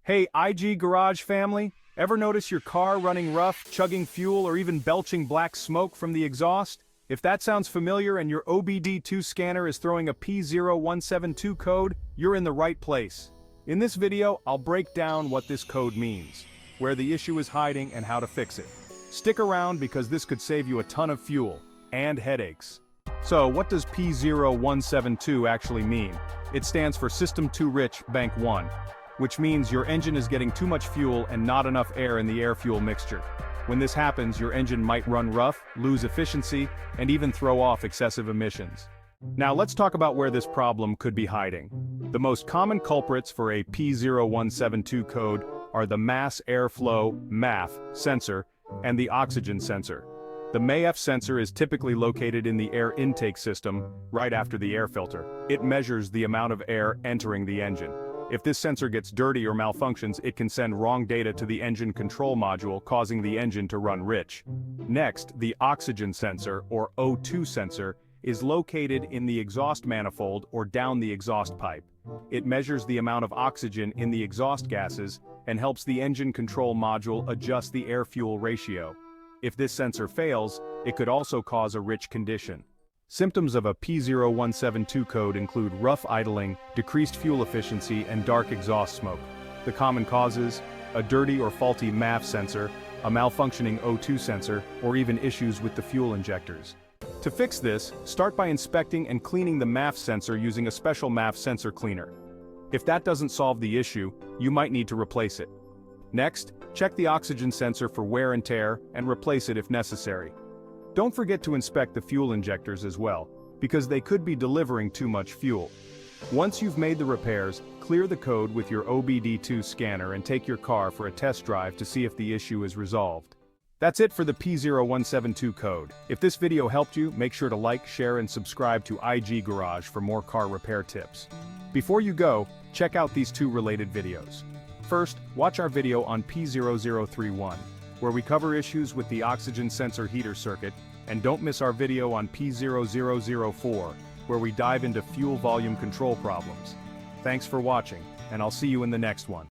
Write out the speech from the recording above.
Hey, IG Garage family, ever notice your car running rough, chugging fuel, or even belching black smoke from the exhaust? If that sounds familiar and your OBD2 scanner is throwing a P0172 code, you're in the right place. In this video, I'll break down what this code means, where the issue is hiding, and how to fix it. Stick around because this could save you a ton of fuel and headaches. So, what does P0172 actually mean? It stands for System Too Rich, Bank 1. Which means your engine is getting too much fuel and not enough air in the air-fuel mixture. When this happens, your engine might run rough, lose efficiency, and even throw off excessive emissions. Now let's talk about where this problem could be hiding. The most common culprits for a P0172 code are the mass airflow (MAF) sensor and the oxygen sensor. The MAF sensor is typically located in the air intake system, right after the air filter. It measures the amount of air entering the engine. If this sensor gets dirty or malfunctions, it can send wrong data to the engine control module, causing the engine to run rich. Next, the oxygen sensor, or O2 sensor, is located in the exhaust manifold or down the exhaust pipe. It measures the amount of oxygen in the exhaust gases and helps the engine control module adjust the air-fuel ratio. If this sensor fails, it could also cause a rich condition. Symptoms of a P0172 code include rough idling, decreased fuel efficiency, and dark exhaust smoke. The common causes: a dirty or faulty MAF sensor, a malfunctioning O2 sensor, or even issues with the fuel injectors. To fix this, start by inspecting and cleaning the MAF sensor using a special MAF sensor cleaner. If that doesn't solve the issue, you might need to replace it. Next, check the oxygen sensor for wear and tear and replace it if necessary. Don't forget to inspect the fuel injectors as well, because they could be delivering too much fuel. Once you've made the repairs, clear the code with your OBD2 scanner and take your car for a test drive to see if the issue is resolved. That's it for the P0172 code. If this video helped you, make sure to like, share, and subscribe to IG Garage for more car repair tips. Before you go, check out these two related videos. First, watch our video on P0031. Where we cover issues with the oxygen sensor heater circuit, and don't miss our video on P0004, where we dive into fuel volume control problems. Thanks for watching, and I'll see you in the next one.